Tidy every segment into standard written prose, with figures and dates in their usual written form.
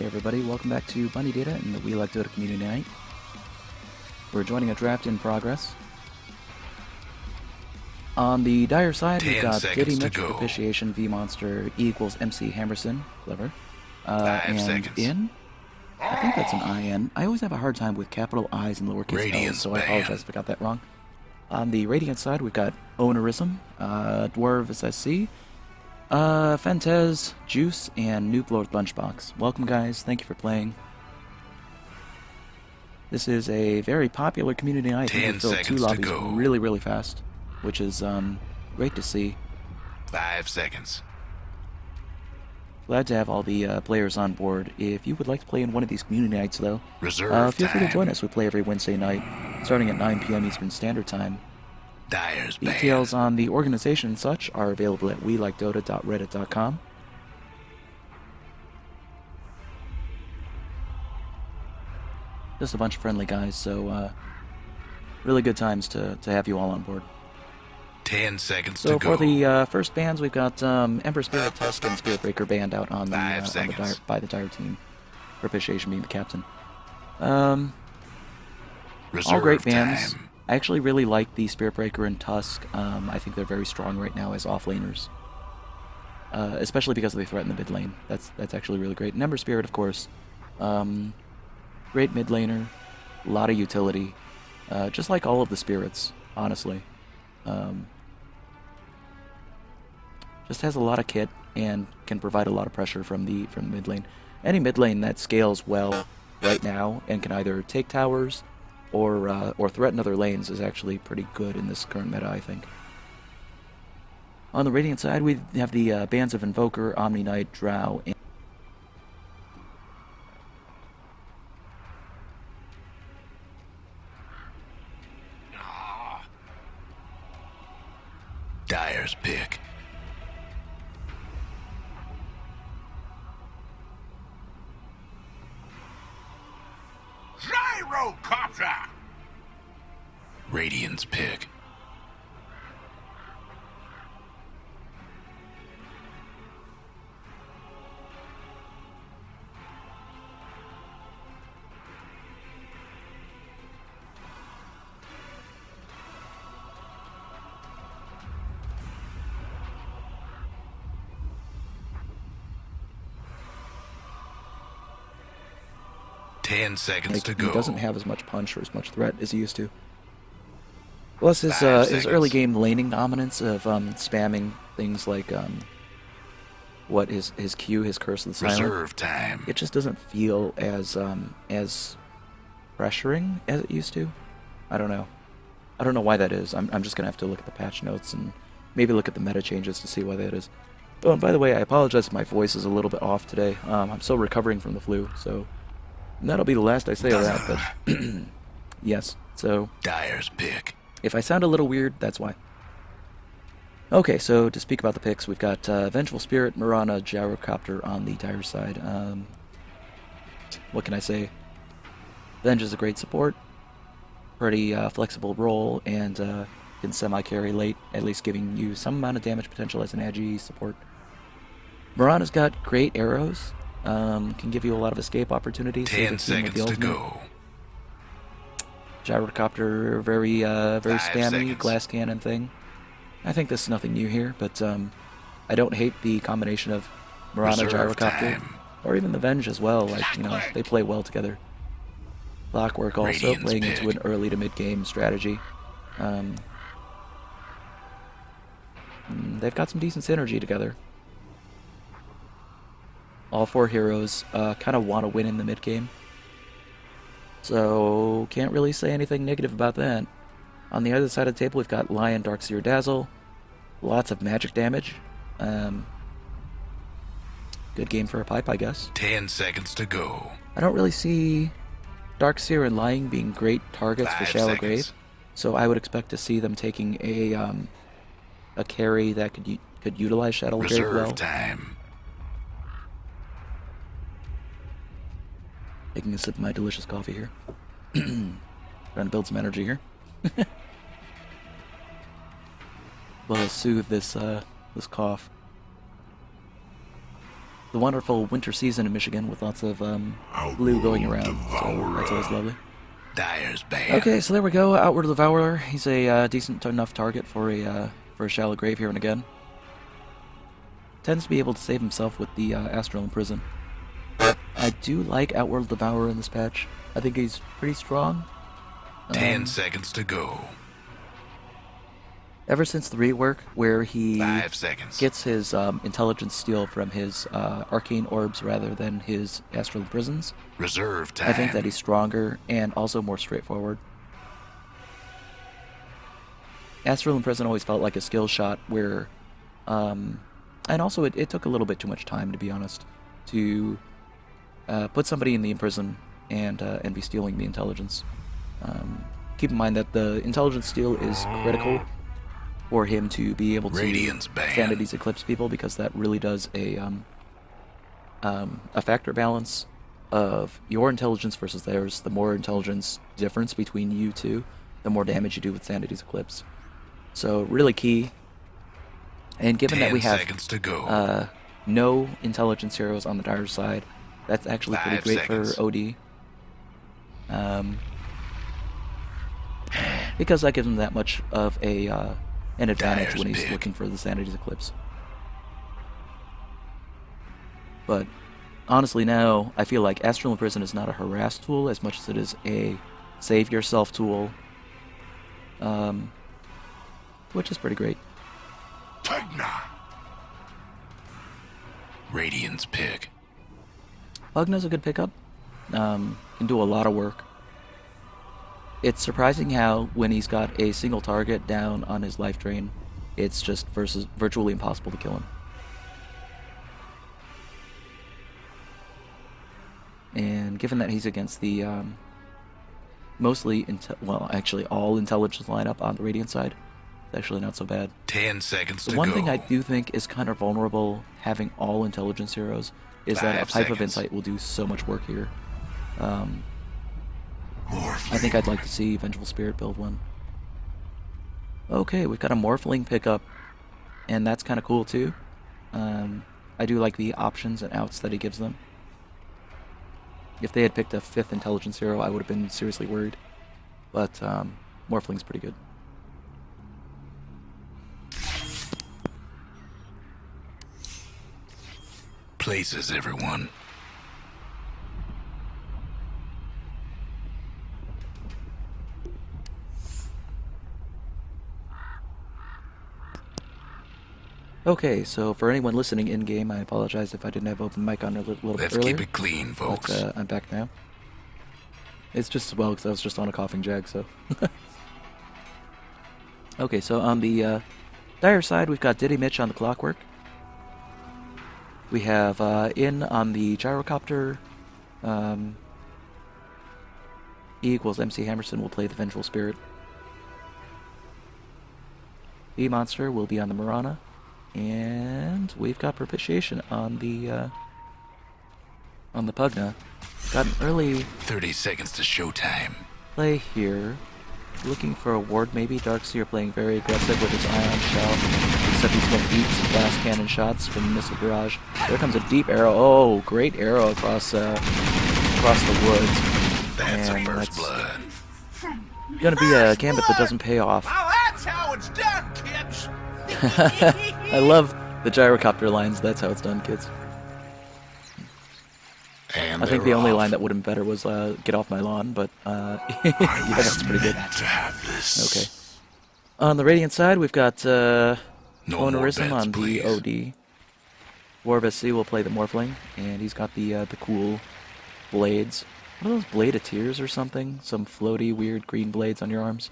everybody, welcome back to WeLikeDota and the WeLikeDota Community Night. We're joining a draft in progress. On the Dire side, we've got Diddy Mitch, Propitiation, V-Monster, E equals MC Hammerson, clever. And in, I think that's an IN. I always have a hard time with capital I's and lowercase L's, so I apologize if I got that wrong. On the Radiant side, we've got Ownerism, Dwarves SC, Fentez, Juice, and Noob Lord Lunchbox. Welcome, guys. Thank you for playing. This is a very popular community night. We filled 2 lobbies really fast, which is great to see. 5 seconds. Glad to have all the players on board. If you would like to play in one of these community nights, though, feel free to join us. We play every Wednesday night, starting at 9 p.m. Eastern Standard Time. Dire's Details on the organization and such are available at WeLikeDota.reddit.com. Just a bunch of friendly guys, so really good times to have you all on board. 10 seconds so to go. For the first bands, we've got Emperor Spirit, Tusk, and Spirit Breaker band out on by the Dire team. Propitiation being the captain. All great bands. Time. I actually really like the Spirit Breaker and Tusk. I think they're very strong right now as offlaners. Especially because they threaten the mid lane. That's actually really great. And Ember Spirit, of course. Great mid laner. A lot of utility. Just like all of the spirits, honestly. Just has a lot of kit and can provide a lot of pressure from the mid lane. Any mid lane that scales well right now and can either take towers or threaten other lanes is actually pretty good in this current meta, I think. On the Radiant side, we have the bands of Invoker, Omni Knight, Drow, and Dire's pick. Gyrocopter. Radiant's pick. Ten seconds to go. He doesn't have as much punch or as much threat as he used to. Plus his early game laning dominance of spamming things like his Q, his Curse of the Silent. Reserve time. It just doesn't feel as pressuring as it used to. I don't know. I don't know why that is. I'm just gonna have to look at the patch notes and maybe look at the meta changes to see why that is. Oh, and by the way, I apologize if my voice is a little bit off today. I'm still recovering from the flu, so that'll be the last I say of that. But yes, so Dire's pick. If I sound a little weird, that's why. Okay, so to speak about the picks, we've got Vengeful Spirit, Mirana, Gyrocopter on the Dire side. What can I say? Venge is a great support, pretty flexible role, and can semi-carry late, at least giving you some amount of damage potential as an AG support. Mirana's got great arrows, can give you a lot of escape opportunities. 10 seconds to go. Gyrocopter, very spammy, seconds. glass cannon thing. I think this is nothing new here, but I don't hate the combination of Mirana, Gyrocopter, or even the Venge as well. Like, you know, they play well together. Clockwork also Radiant's playing pick. into an early to mid game strategy. They've got some decent synergy together. All 4 heroes kind of want to win in the mid game. So, can't really say anything negative about that. On the other side of the table, we've got Lion, Darkseer, Dazzle. Lots of magic damage. Good game for a pipe, I guess. 10 seconds to go. I don't really see Darkseer and Lion being great targets for 5 Shallow seconds. Grave. So I would expect to see them taking a carry that could utilize Shadow Grave Reserve well. time. Taking a sip of my delicious coffee here. Trying to build some energy here. Well, soothe this cough. the wonderful winter season in Michigan with lots of blue going around, so that's always lovely. Dyer's bad. Okay, so there we go. Outward Devourer. He's a decent enough target for a shallow grave here and again. Tends to be able to save himself with the Astral Imprison. I do like Outward Devourer in this patch. I think he's pretty strong. 10 seconds to go. Ever since the rework, where he 5 seconds. gets his intelligence steal from his arcane orbs rather than his astral prisons, Reserve time. I think that he's stronger and also more straightforward. Astral Imprison always felt like a skill shot where, and also it took a little bit too much time, to be honest, to put somebody in the imprison and be stealing the intelligence. Keep in mind that the intelligence steal is critical for him to be able to Sanity's Eclipse people, because that really does a factor balance of your intelligence versus theirs. The more intelligence difference between you two, the more damage you do with Sanity's Eclipse. So really key. And given that we have to go. No intelligence heroes on the dire side, that's actually pretty 5 great seconds. for OD. Because that gives him that much of an advantage Dyer's when he's pick. looking for the Sanity's Eclipse. But honestly now, I feel like Astral Imprison is not a harass tool as much as it is a save yourself tool. Which is pretty great. Radiant's pick. Pugna's a good pickup. Can do a lot of work. It's surprising how when he's got a single target down on his life drain, it's just virtually impossible to kill him. And given that he's against the actually all intelligence lineup on the Radiant side, it's actually not so bad. 10 seconds to The go. one thing I do think is kind of vulnerable having all intelligence heroes is that a 5 Pipe of seconds. Insight will do so much work here. I think I'd like to see Vengeful Spirit build one. Okay, we've got a Morphling pickup, and that's kind of cool too. I do like the options and outs that he gives them. If they had picked a 5th intelligence hero, I would have been seriously worried. But Morphling's pretty good. Places, everyone. Okay, so for anyone listening in-game, I apologize if I didn't have open mic on a little bit Let's earlier. keep it clean, folks. But I'm back now. It's just as well because I was just on a coughing jag, so... Okay, so on the dire side, we've got Diddy Mitch on the Clockwork. We have in on the Gyrocopter, E equals MC Hammerson will play the Vengeful Spirit. E Monster will be on the Marana. And we've got Propitiation on the Pugna. Got an early 30 seconds to showtime. play here. Looking for a ward maybe. Darkseer playing very aggressive with his Ion Shell. Except he's going to eat some fast cannon shots from Missile Barrage. There comes a deep arrow. Oh, great arrow across the woods. That's And a first that's blood. gonna be a gambit that doesn't pay off. Now that's how it's done, kids. I love the Gyrocopter lines. That's how it's done, kids. And I think the they're only off. line that would have been better was "Get off my lawn," but yeah, that's pretty good. To have this. Okay. On the Radiant side, we've got No more Onerism bets, on the please. OD. War of SC will play the Morphling, and he's got the cool blades. What are those, Blade of Tears or something? Some floaty, weird green blades on your arms.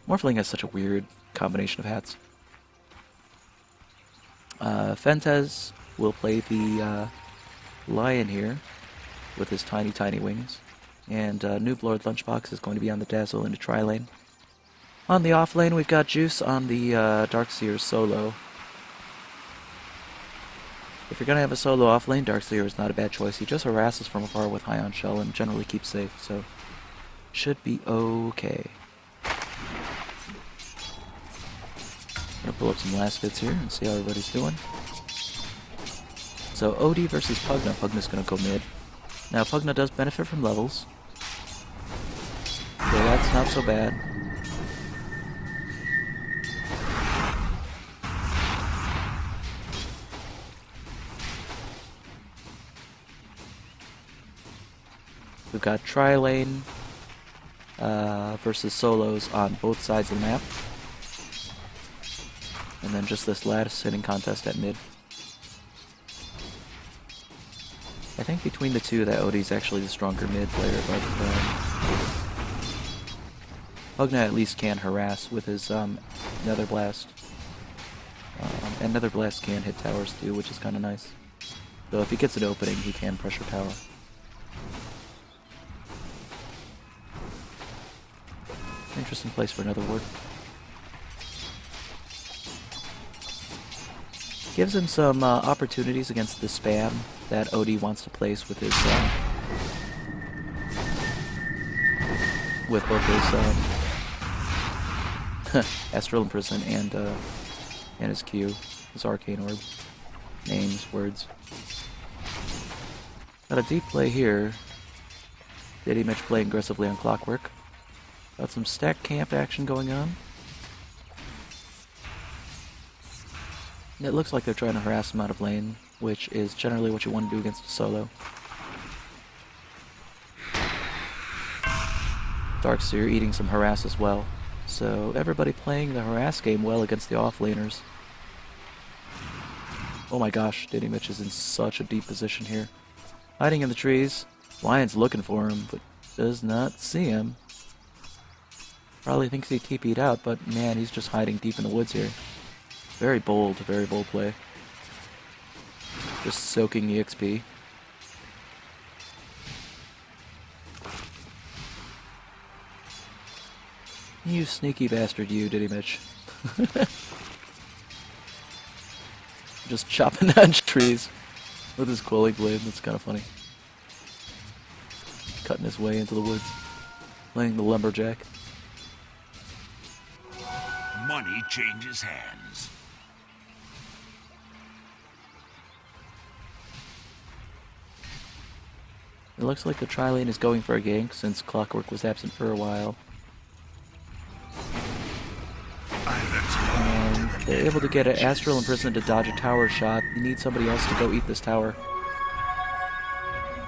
Morphling has such a weird combination of hats. Fentez will play the Lion here with his tiny, tiny wings. And Noob Lord Lunchbox is going to be on the Dazzle into Tri-Lane. On the off lane, we've got Juice on the Darkseer solo. If you're going to have a solo off lane, Darkseer is not a bad choice. He just harasses from afar with High on Shell and generally keeps safe, so should be okay. Gonna pull up some last bits here and see how everybody's doing. So OD versus Pugna. Pugna's gonna go mid. Now Pugna does benefit from levels, so that's not so bad. We've got tri-lane versus solos on both sides of the map. And then just this last hitting contest at mid. I think between the two that Odie's actually the stronger mid player, but Pugna at least can harass with his Nether Blast. And Nether Blast can hit towers too, which is kind of nice. So if he gets an opening, he can pressure tower. Interesting place for another ward. Gives him some opportunities against the spam that OD wants to place with his with both his Astral Imprison and his Q, his Arcane Orb. Names, words. Got a deep play here. Diddy Mitch playing aggressively on Clockwork. Got some stack camp action going on. It looks like they're trying to harass him out of lane, which is generally what you want to do against a solo. Darkseer eating some harass as well. So everybody playing the harass game well against the offlaners. Oh my gosh, Diddy Mitch is in such a deep position here. Hiding in the trees. Lion's looking for him, but does not see him. Probably thinks he TP'd out, but man, he's just hiding deep in the woods here. Very bold play. Just soaking the XP. You sneaky bastard, you, Diddy Mitch. Just chopping down trees with his Quelling Blade. That's kind of funny. Cutting his way into the woods. Playing the lumberjack. Money changes hands. It looks like the tri-lane is going for a gank since Clockwork was absent for a while. They're able to get an Astral Imprison to dodge a tower shot. You need somebody else to go eat this tower.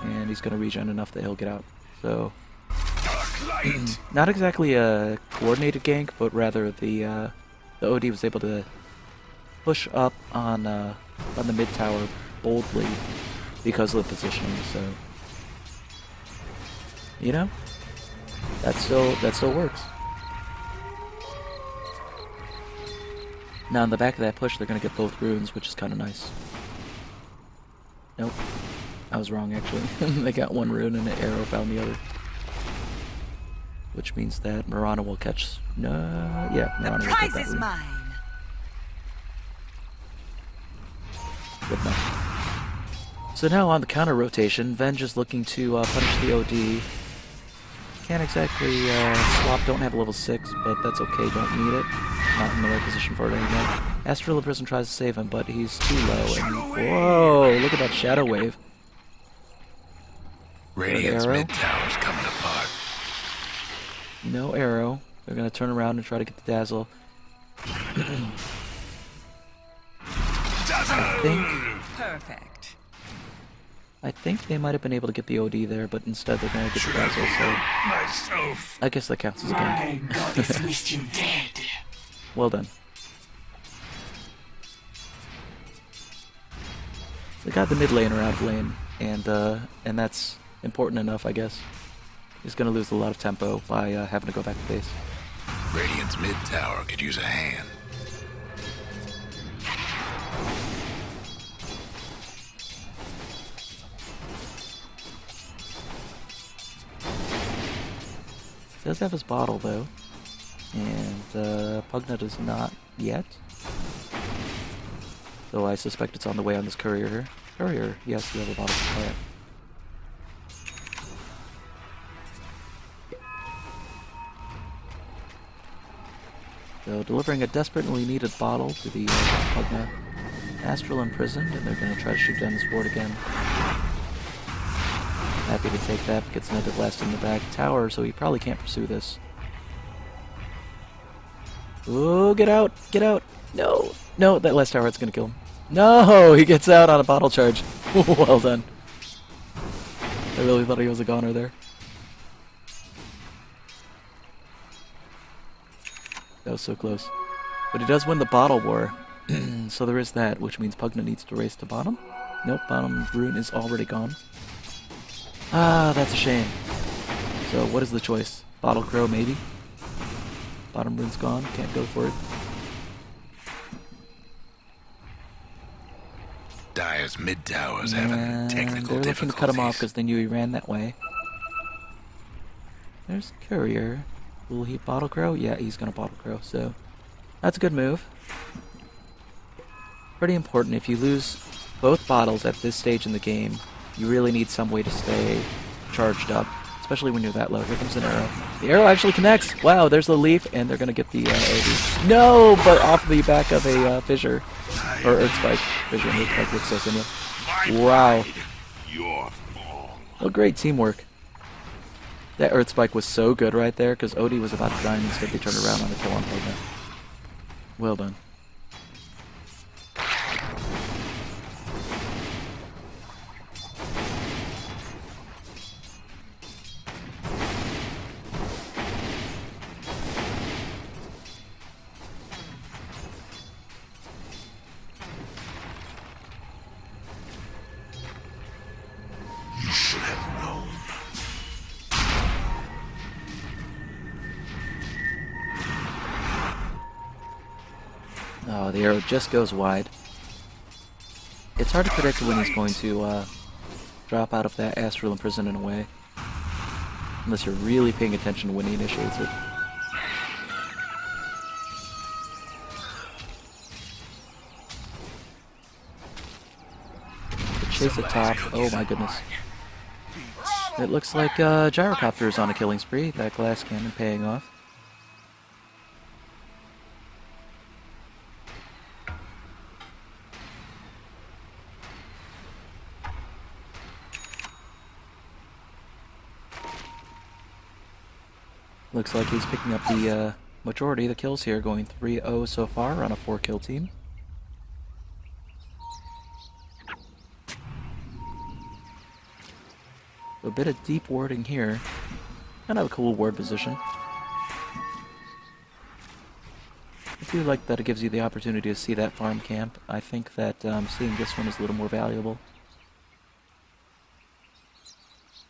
And he's going to regen enough that he'll get out. So, not exactly a coordinated gank, but rather the OD was able to push up on the mid tower boldly because of the positioning. So, you know, that still works. Now in the back of that push, they're gonna get both runes, which is kind of nice. Nope, I was wrong actually. They got one rune and an arrow found the other. Which means that Mirana will catch... No... Yeah, Mirana will get that rune. Mine. Good enough. So now on the counter rotation, Venge is looking to punish the OD. Can't exactly swap, don't have a level 6, but that's okay, don't need it. Not in the right position for it anymore. Astral Imprison tries to save him, but he's too low. And whoa, look at that Shadow Wave. Radiant's mid tower's coming apart. No arrow. They're gonna turn around and try to get the Dazzle. Perfect. I think they might have been able to get the OD there, but instead they're gonna get the Dazzle, so... I guess that counts as a gank. Well done. They got the mid laner out of lane, and that's important enough, I guess. He's gonna lose a lot of tempo by having to go back to base. Radiant's mid tower could use a hand. Does have his bottle though, and Pugna does not yet. Though I suspect it's on the way on this courier here. Courier, yes, you have a bottle. Alright. So delivering a desperately needed bottle to the Pugna. Astral imprisoned, and they're going to try to shoot down this ward again. Happy to take that. Gets another blast in the back tower, so he probably can't pursue this. Oh, get out! Get out! No! No, that last tower hit's going to kill him. No! He gets out on a bottle charge. Well done. I really thought he was a goner there. That was so close. But he does win the bottle war. So there is that, which means Pugna needs to race to bottom. Nope, bottom rune is already gone. Ah, that's a shame. So what is the choice? Bottle Crow, maybe? Bottom rune's gone, can't go for it. Dire's mid tower's having And technical they're looking to cut him off difficulties. because they knew he ran that way. There's Courier. Will he Bottle Crow? Yeah, he's gonna Bottle Crow, so that's a good move. Pretty important. If you lose both bottles at this stage in the game, you really need some way to stay charged up, especially when you're that low. Here comes an arrow. The arrow actually connects! Wow, there's the leaf, and they're gonna get the AD. No, but off the back of a fissure. Or Earth Spike. Fissure and Earth Spike looks so similar. Wow. Your fall. Oh, great teamwork. That Earth Spike was so good right there, because Odie was about to die, and instead they turned around on the kill on Pugna. Well done. You should have known. Oh, the arrow just goes wide. It's hard to predict when he's going to drop out of that astral imprison in a way. Unless you're really paying attention to when he initiates it. The chase at top, oh my goodness. It looks like Gyrocopter is on a killing spree, that glass cannon paying off. Looks like he's picking up the majority of the kills here, going 3-0 so far on a 4-kill team. A bit of deep warding here. Kind of a cool ward position. I do like that it gives you the opportunity to see that farm camp. I think that seeing this one is a little more valuable.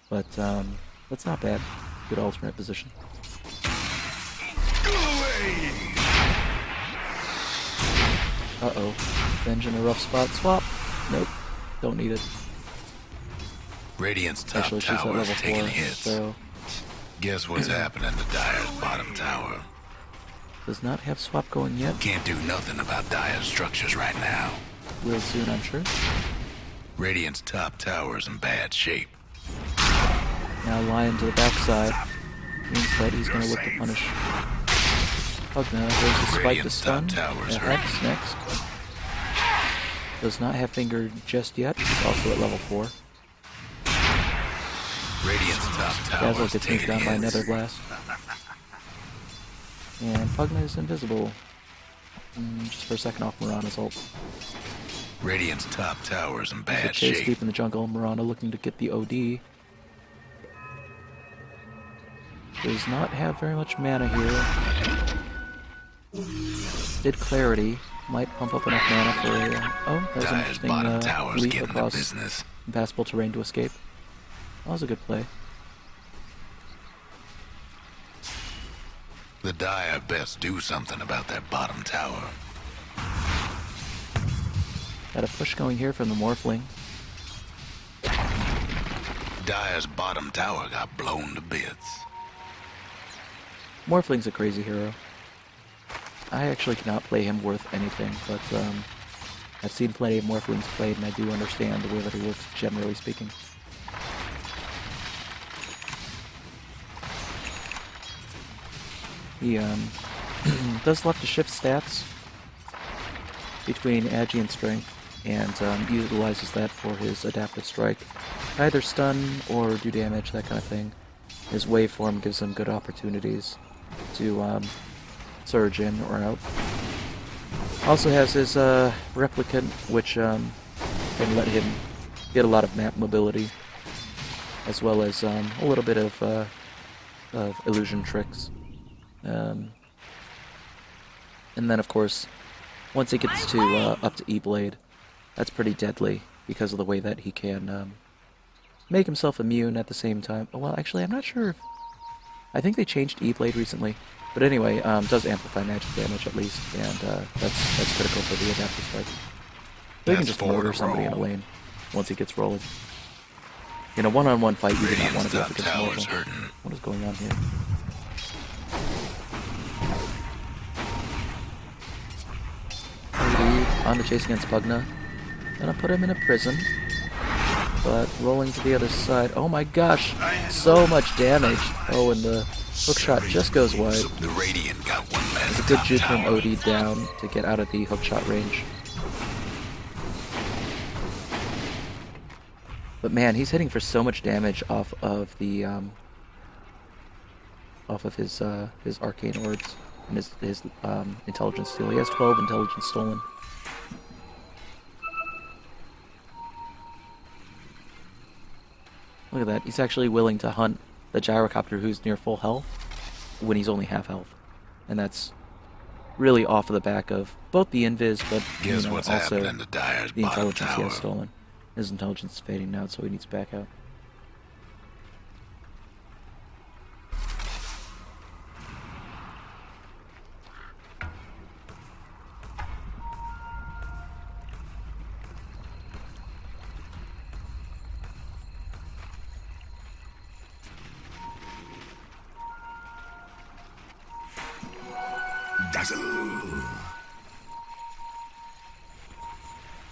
But that's not bad. Good alternate position. Uh-oh. Venge in a rough spot. Swap. Nope. Don't need it. Radiant's top Actually, she's at tower's level taking 4, hits. so Guess what's happening to Dire's bottom tower? does not have swap going yet. Can't do nothing about Dire's structures right now. Will soon, I'm sure. Radiant's top tower's in bad shape. Now Lion to the backside. Means that he's going to look to punish Pugna. There's a spike to Radiant's stun. top tower's X next. Does not have finger just yet. He's also at level 4. Radiant's top Dazzle tower's gets moved taking down by hits. another blast. And Pugna is invisible. Just for a second off Mirana's ult. Radiant's top tower's in There's a bad chase shape. deep in the jungle. Mirana looking to get the OD. Does not have very much mana here. Did Clarity. Might pump up enough mana for a... oh, that was an Dire's bottom interesting tower's leap getting the across business. impassable terrain to escape. That was a good play. The Dire best do something about that bottom tower. Got a push going here from the Morphling. Dire's bottom tower got blown to bits. Morphling's a crazy hero. I actually cannot play him worth anything, but I've seen plenty of Morphlings played, and I do understand the way that he works, generally speaking. He does love to shift stats between Agi and Strength. and utilizes that for his adaptive strike. Either stun or do damage, that kind of thing. His waveform gives him good opportunities to surge in or out. Also has his replicant, which can let him get a lot of map mobility, as well as a little bit of illusion tricks. And then, of course, once he gets to up to E-Blade, that's pretty deadly because of the way that he can make himself immune at the same time. Well, actually, I'm not sure if... I think they changed E-Blade recently. But anyway, does amplify magic damage at least, and that's critical for the adaptive strike. So you can just murder somebody in a lane once he gets rolling. In a one-on-one fight, you do not want to be up against mortal. What is going on here? On the chase against Pugna. Gonna put him in a prison. But rolling to the other side. Oh my gosh! So much damage! Oh, and the hookshot just goes wide. The Radiant got one man. It's a good juke from OD down to get out of the hookshot range. But man, he's hitting for so much damage off of the his arcane orbs and his intelligence steal. He has 12 intelligence stolen. Look at that. He's actually willing to hunt the gyrocopter who's near full health when he's only half health. And that's really off of the back of both the invis, but also the intelligence he has stolen. His intelligence is fading now, so he needs to back out.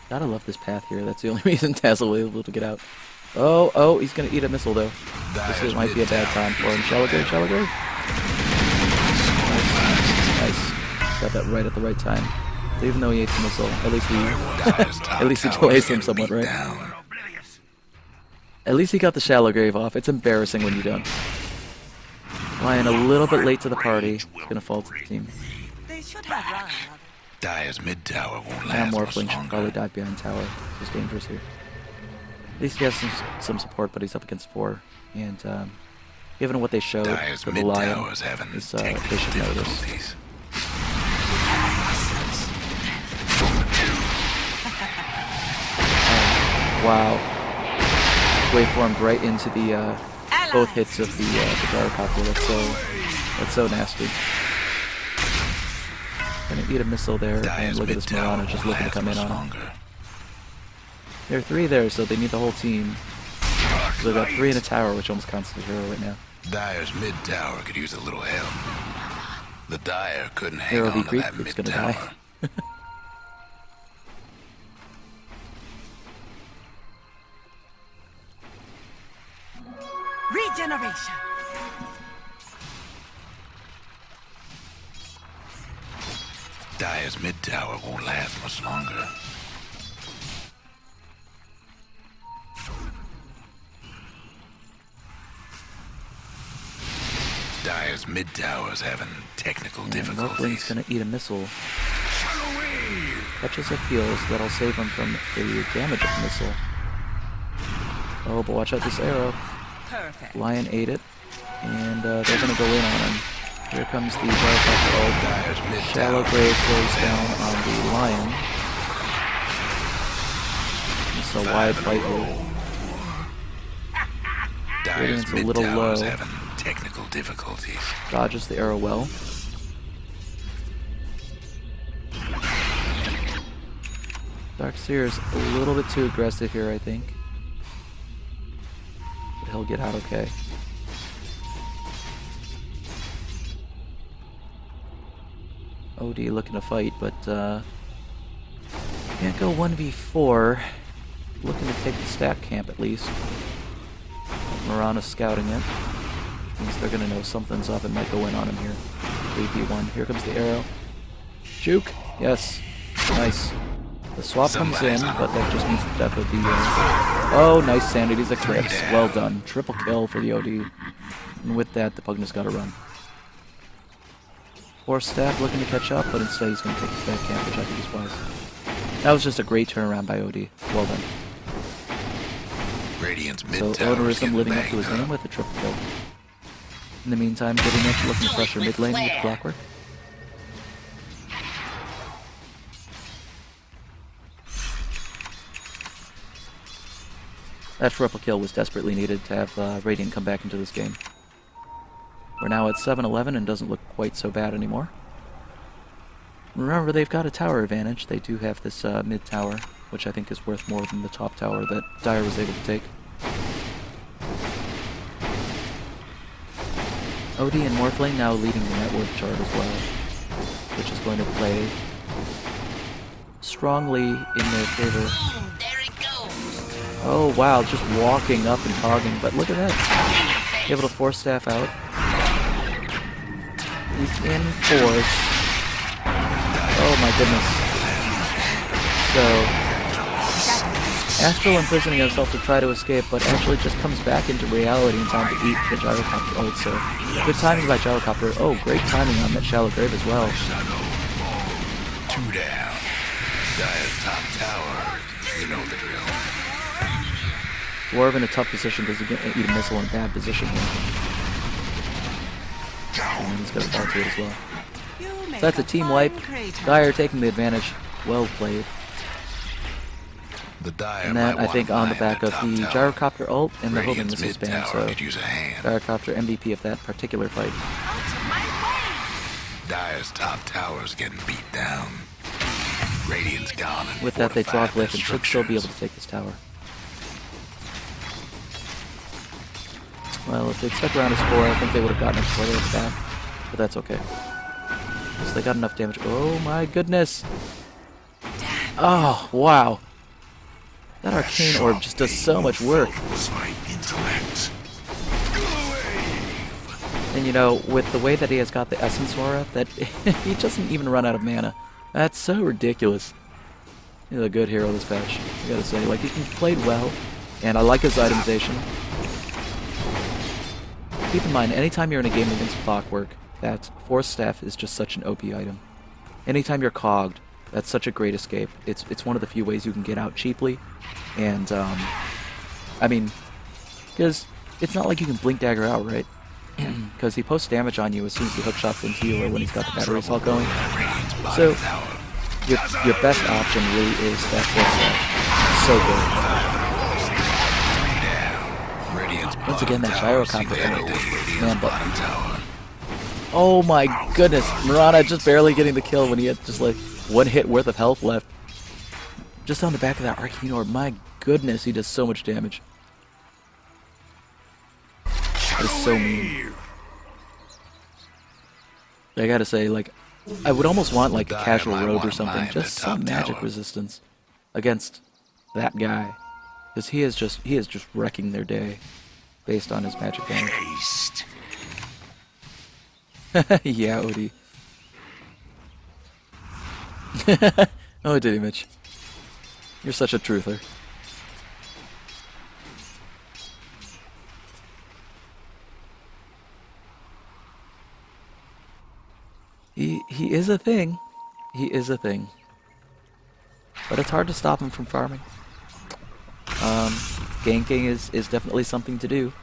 Gotta love this path here. That's the only reason Dazzle was able to get out. Oh, he's gonna eat a missile though. This might be a bad time for him. Shallow grave. Nice. Got that right at the right time. So even though he ate the missile, at least he delays him somewhat, right? At least he got the shallow grave off. It's embarrassing when you don't. Lion a little bit late to the party. It's gonna fall to the team. They should have run. Dire's mid tower won't Now last much Morphling should longer. probably dive behind tower. This is dangerous here. At least he has some support, but he's up against 4. And given what they showed Dire's for the mid Lion, tower's having they technical should know this. difficulties. Wow. Waveformed right into the both hits of the gyrocopter. That's so nasty. Gonna eat a missile there, and look at this Mirana just looking to come in on him. There are 3 there, so they need the whole team. So they've got 3 in a tower, which almost counts as a hero right now. Dire's mid tower could use a little help. The Dire couldn't hang Hero on v to Greek that group's mid gonna tower. die. Regeneration. Dire's mid tower won't last much longer. Dire's mid tower's having technical And Morphling's difficulties. gonna eat a missile. Catches a heal, so that'll save him from the damage of the missile. Oh, but watch out this arrow. Perfect. Lion ate it, and they're gonna go in on him. Here comes the gyrocopter ult. Dire's mid Shallow tower. grave goes down on the Lion. It's a wide fight here. Dire's Radiant's a mid little tower's low. having technical difficulties. Dodges the arrow well. Darkseer's a little bit too aggressive here, I think. But he'll get out okay. OD looking to fight, but can't go 1v4. Looking to take the stack camp at least. Mirana's scouting it. Means they're gonna know something's up and might go in on him here. 3v1. Here comes the arrow. Juke. Yes. Nice. The swap comes in, but that just means the death of the... Oh, nice Sanity's Eclipse. Well done. Triple kill for the OD. And with that, the Pugnus gotta run. Force Staff looking to catch up, but instead he's going to take his back camp, which I think is wise. That was just a great turnaround by OD. Well done. Radiant's mid So tower's Odorism getting living up to banged his name with a triple kill. In the meantime, Getting Itch looking to pressure mid lane with Clockwork. That triple kill was desperately needed to have Radiant come back into this game. We're now at 7-11 and doesn't look quite so bad anymore. Remember, they've got a tower advantage. They do have this mid tower, which I think is worth more than the top tower that Dire was able to take. OD and Morphlane now leading the net worth chart as well, which is going to play strongly in their favor. Oh wow, just walking up and hogging, but look at that. Able to Force Staff out. He's in force. Oh my goodness. So, Astral imprisoning himself to try to escape, but actually just comes back into reality in time to eat the Gyrocopter ult, so good timing by Gyrocopter. Oh, great timing on that Shallow Grave as well. 2 down. Dire's top tower. You know the drill. Dwarf in a tough position because he's going to eat a missile in a bad position here. And he's going to fall to it as well. So that's a team wipe. Dire taking the advantage. Well played. The Dire And that, might I think, wanna on the mine back the of top the tower. Gyrocopter ult and the homing Radiant's missile mid spam, tower so could use a hand. Gyrocopter MVP of that particular fight. Dire's top tower's getting beat down. Radiant's gone. And With that, they draw fortified Glyph their and should still be able structures. to take this tower. Well, if they'd stuck around as 4, I think they would have gotten it before they were back. But that's okay. So they got enough damage. Oh my goodness! Oh, wow. That Arcane Orb just does so much work. My intellect. And you know, with the way that he has got the Essence Aura, that he doesn't even run out of mana. That's so ridiculous. He's a good hero this patch, I gotta say. Like, he played well, and I like his itemization. Keep in mind, anytime you're in a game against Clockwork, that Force Staff is just such an OP item. Anytime you're cogged, that's such a great escape. It's one of the few ways you can get out cheaply, and I mean, because it's not like you can Blink Dagger out, right? Because he posts damage on you as soon as he hookshots into you or when he's got the battery assault going. So your best option really is that Force Staff. So good. Once again, that Gyrocopter. Man, but oh my goodness, Mirana just barely getting the kill when he had just like 1 hit worth of health left. Just on the back of that Arcane Orb, my goodness, he does so much damage. That is so mean. I gotta say, like, I would almost want like a casual rogue or something, just some magic resistance against that guy, because he is just wrecking their day based on his magic damage. Haste. Yeah, Odie. Oh, Diddy Mitch. You're such a truther. He is a thing. He is a thing. But it's hard to stop him from farming. Ganking is definitely something to do.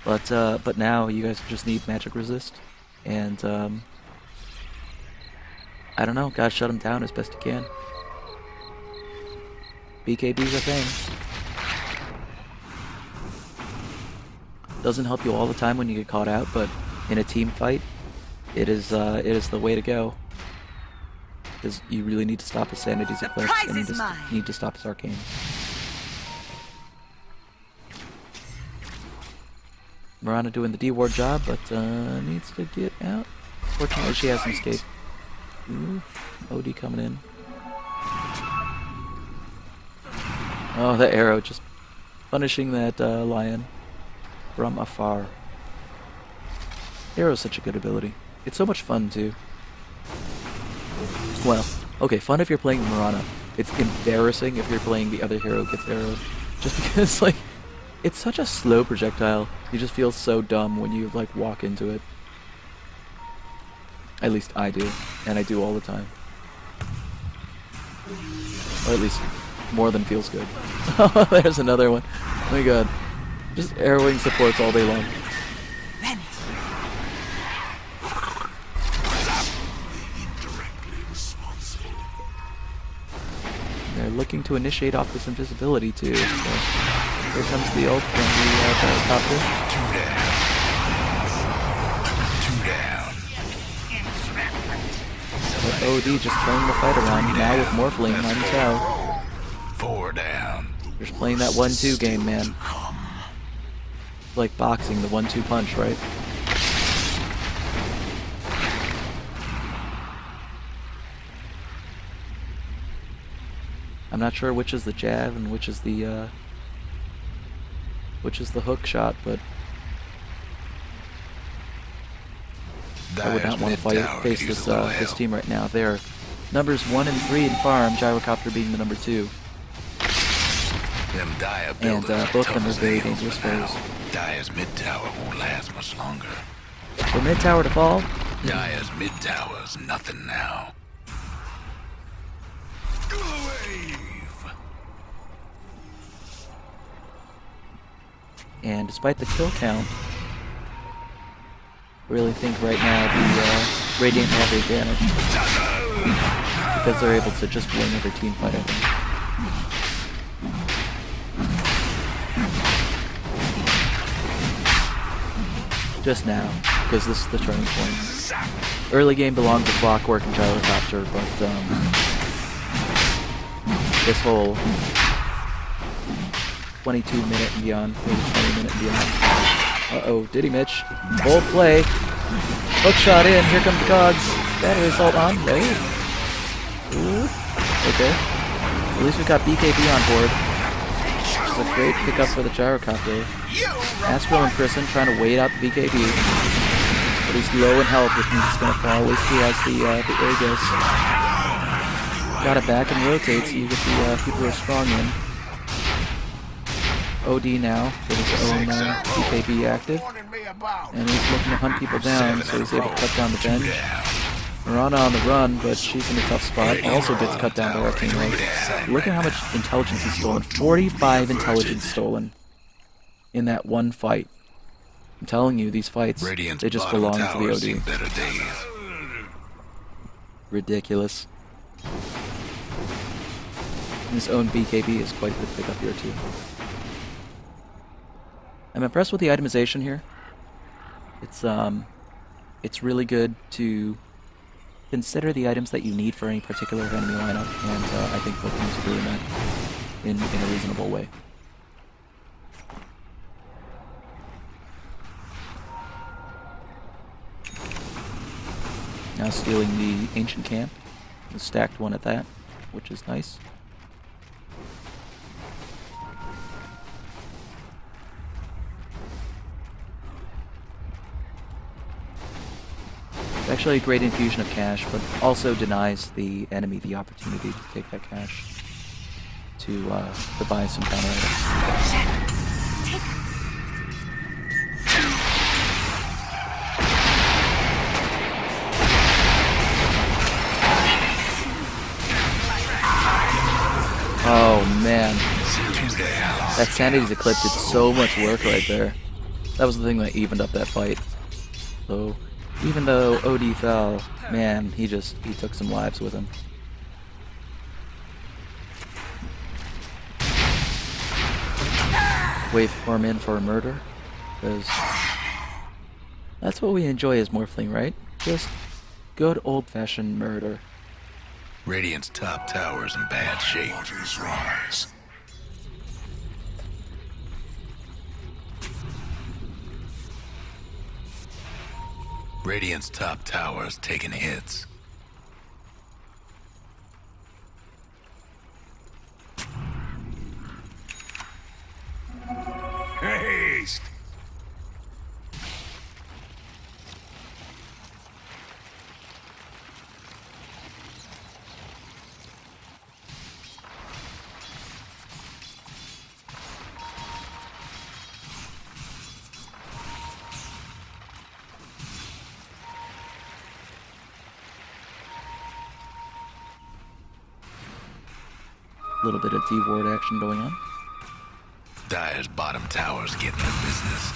But now you guys just need magic resist. And I don't know, gotta shut him down as best you can. BKB's a thing. Doesn't help you all the time when you get caught out, but in a team fight, it is the way to go. Because you really need to stop his Sanity's Eclipse, and you just need to stop his Arcane. Mirana doing the D-Ward job, but needs to get out. Fortunately, she has an escape. Ooh, OD coming in. Oh, that arrow just punishing that lion from afar. Arrow's such a good ability. It's so much fun, too. Well, okay, fun if you're playing Mirana. it's embarrassing if you're playing the other hero gets arrowed. Just because, like, it's such a slow projectile. You just feel so dumb when you, like, walk into it. At least I do. And I do all the time. Or at least more than feels good. Oh, there's another one. Oh my god. Just arrowing supports all day long. They're looking to initiate off this invisibility too. So here comes the ult from the helicopter. Two down. But OD just turning the fight around now with Morphling on the tower. 4 down. Just playing that 1-2 game, man. Like boxing, the 1-2 punch, right? I'm not sure which is the jab and which is the hook shot, but I would not want to face this team right now. They're numbers 1 and 3 in farm, Gyrocopter being the number 2. And both of them are very dangerous foes. Dire's mid tower won't last much longer. So mid tower to fall. Dire's mid tower's nothing now. And despite the kill count, I really think right now the Radiant have the advantage. Because they're able to just win every team fight, I think. Just now, because this is the turning point. Early game belonged to Clockwork and Gyrocopter, but this whole 22-minute and beyond, maybe 20-minute and beyond. Uh-oh, Diddy Mitch. Bold play. Hook shot in, here comes the cogs. Battery assault on, no. Ooh. Okay. At least we got BKB on board. This is a great pickup for the Gyrocopter. Astro and Prison trying to wait out the BKB. But he's low in health, which means he's going to fall. At least he has the Aegis. Got it back and rotates, so you get the people who are strong in. OD now, with his own BKB active. And he's looking to hunt people down, so he's able to cut down the bench. Mirana on the run, but she's in a tough spot. Also gets cut down by Arcane Rage. Look at how much intelligence he's stolen. 45 intelligence stolen in that one fight. I'm telling you, these fights, they just belong to the OD. Ridiculous. And his own BKB is quite a good pickup here too. I'm impressed with the itemization here. It's really good to consider the items that you need for any particular enemy lineup, and I think both teams are doing that in a reasonable way. Now stealing the ancient camp, the stacked one at that, which is nice. It's actually a great infusion of cash, but also denies the enemy the opportunity to take that cash to buy some counter items. Oh man, that Sanity's Eclipse did so much work right there. That was the thing that evened up that fight. So even though OD fell, man, he took some lives with him. Waveform in for a murder, because that's what we enjoy as Morphling, right? Just good old-fashioned murder. Radiant's top tower's in bad shape. Waters rise. Radiant's top tower's taking hits. Haste! little bit of D-ward action going on. Dire's bottom tower's getting the business.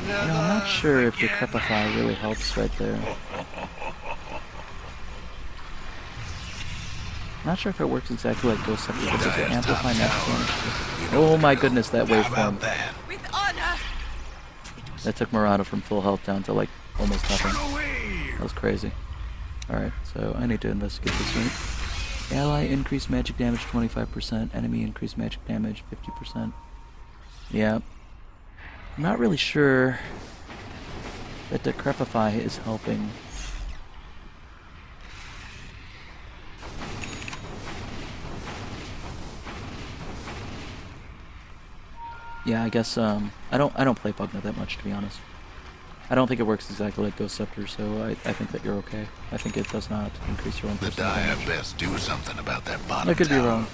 I'm not sure if Decrepify really helps right there. Not sure if it works exactly like Ghost Scepter, but does it amplify max damage? Oh my goodness, that waveform. With honor. That took Murata from full health down to like almost nothing. That was crazy. Alright, so I need to investigate this unit. Ally increased magic damage 25%, enemy increased magic damage 50%. Yeah. I'm not really sure that Decrepify is helping. Yeah, I guess I don't play Pugna that much, to be honest. I don't think it works exactly like Ghost Scepter, so I think that you're okay. I think it does not increase your own The personal Dire damage. best do something about that bottom I could be tower. wrong.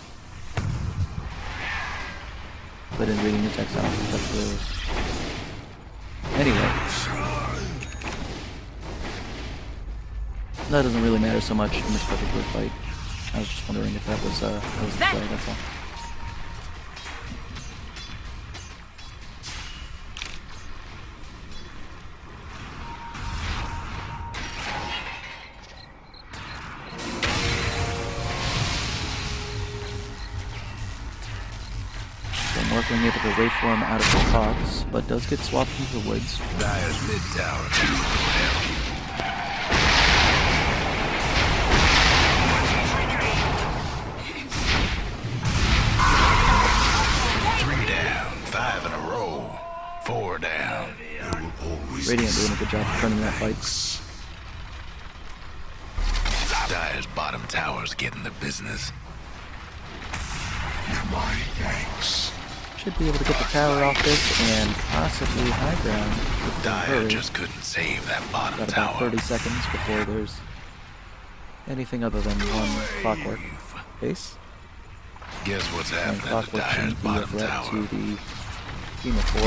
But in reading the text, I don't think that's the... Anyway. That doesn't really matter so much in this particular fight. I was just wondering if that was the play, that's all. Morphling able to waveform out of the box, but does get swapped into the woods. Dire's mid tower needs a little help. Three down, 5 in a row, 4 down. Radiant doing a good job of turning that fight. Dire's bottom tower's getting the business. My thanks. Should be able to get the tower off this and possibly high ground. Dire just couldn't save that bottom Got about tower. 30 seconds before there's anything other than one clockwork base. Guess what's And happening to clockwork Dire's shouldn't be a bottom threat tower? to the team of 4. I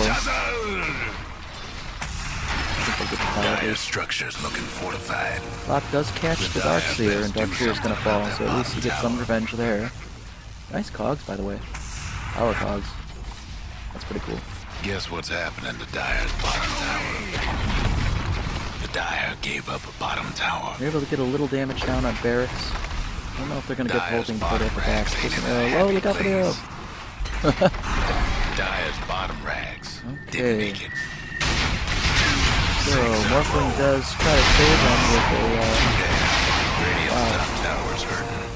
think they'll get the tower Dire's base. structure's looking fortified. Clock does catch the Darkseer, and Darkseer's gonna fall, so at least he gets some revenge there. Nice cogs, by the way. Power cogs. That's pretty cool. Guess what's happening to Dire's bottom tower? The Dire gave up a bottom tower. They're able to get a little damage down on barracks. I don't know if they're gonna get Dire's holding before they have to back. bottom rags ain't in the Whoa, look out for the arrow! Dire's bottom rags Okay. didn't make it. So, Morphling does try to save them with Radiant's Wow. top tower's hurting.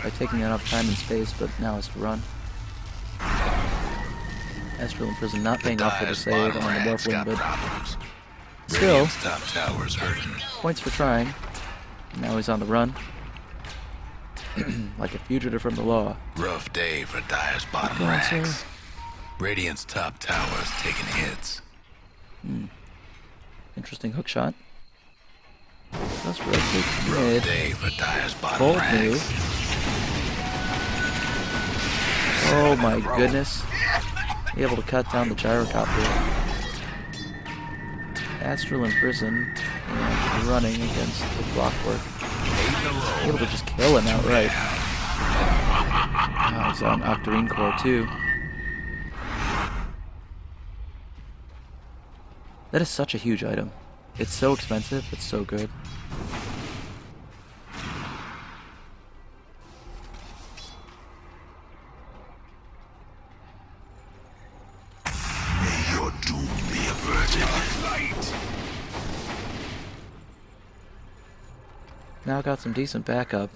by taking enough time and space, but now has to run. Astral Imprison not paying off for the Dire's save bottom on the rags Morphling, got but problems. still, Radiant's top tower's hurting. points for trying. Now he's on the run. Like a fugitive from the law. Rough day for Dire's bottom going, rags. sir. Radiant's top tower's taking hits. Interesting hook shot. Let's rotate Rough mid. day for Dire's bottom Bold rags. move. Oh my goodness. Be able to cut down the gyrocopter. Astral Imprison and running against the clockwork. 8 in a row. Able to just kill him outright. Oh, he's on Octarine Core too. That is such a huge item. It's so expensive, it's so good. May your doom be averted. Now got some decent backup.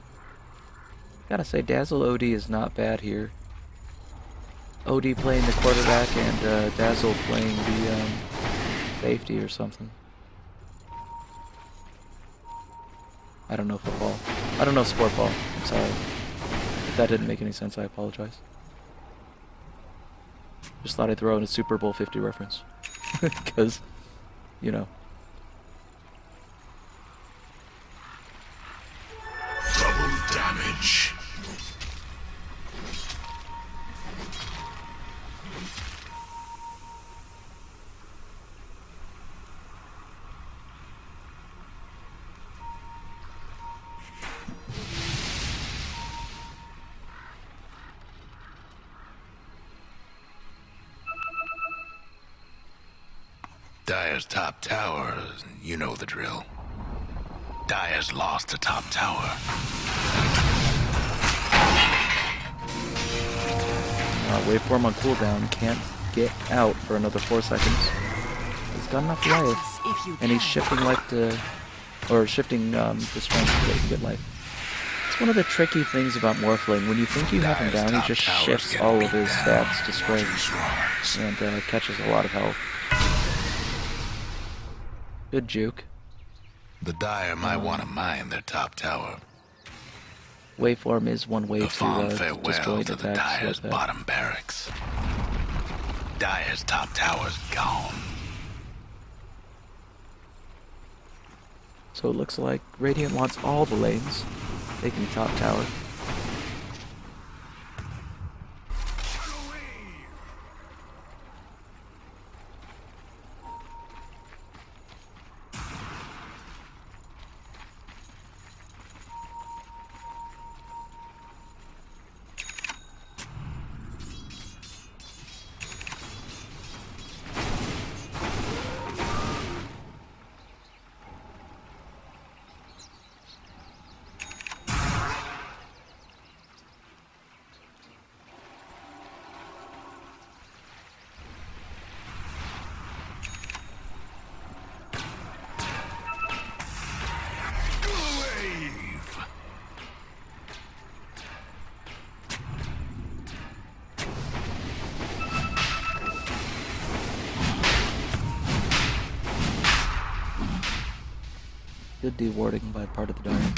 Gotta say, Dazzle OD is not bad here. OD playing the quarterback and Dazzle playing the safety or something. I don't know football. I don't know sport ball. I'm sorry. If that didn't make any sense, I apologize. Just thought I'd throw in a Super Bowl 50 reference. Because, you know. Double damage. Dire's top tower, you know the drill. Dire's lost a top tower. Waveform on cooldown, can't get out for another 4 seconds. He's got enough life, If you and he's can. shifting life to, or shifting the strength so that he can get life. It's one of the tricky things about Morphling. When you think you have him down, he just shifts all of his stats to strength and catches a lot of health. Good juke. The Dire might want to mine their top tower. Waveform is one way A to fond destroy farewell the to the attacks Dire's like that. bottom barracks. Dire's top tower's gone. So it looks like Radiant wants all the lanes, taking the top tower. Good dewarding by part of the Dire.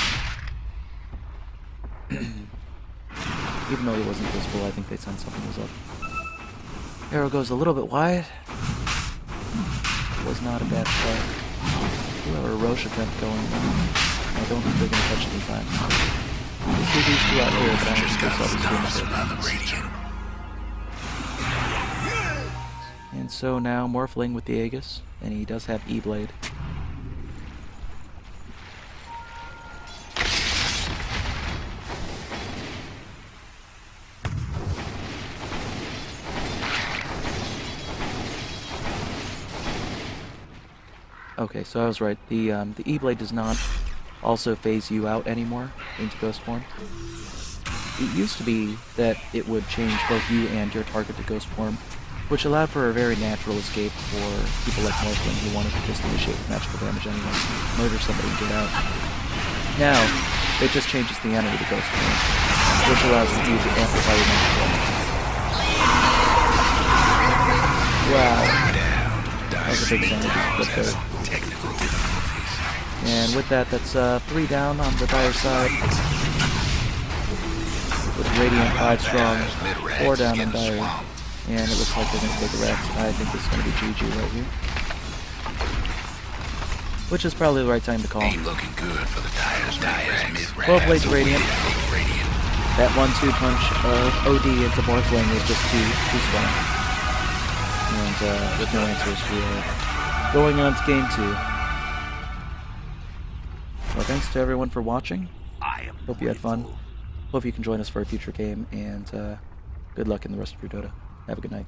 Even though he wasn't visible, I think they sensed something was up. Arrow goes a little bit wide. Was not a bad play. Whoever Roche attempt going on. I don't think they're going to catch any time. You see these two out here, but I don't think this other's going to hit. And so now Morphling with the Aegis, and he does have E-Blade. Okay, so I was right. The E-Blade does not also phase you out anymore into Ghost form. It used to be that it would change both you and your target to Ghost form, which allowed for a very natural escape for people like Morphling who wanted to just initiate magical damage anyway, murder somebody and get out. Now, it just changes the enemy to Ghost form, which allows you to amplify your magic damage. Wow. That was a big sound just flip there. And with that, that's 3 down on the Dire side. With Radiant 5 strong, 4 down on Dire. And it looks like they're going to take a rest. I think this is going to be GG right here. Which is probably the right time to call. Ain't looking good for the Dire's mid-range. 12 Blades Radiant. That 1-2 punch of OD into Morphling was just too strong. And with no answers, we are going on to game 2. Well, thanks to everyone for watching. Hope you had fun. Hope you can join us for a future game, and good luck in the rest of your Dota. Have a good night.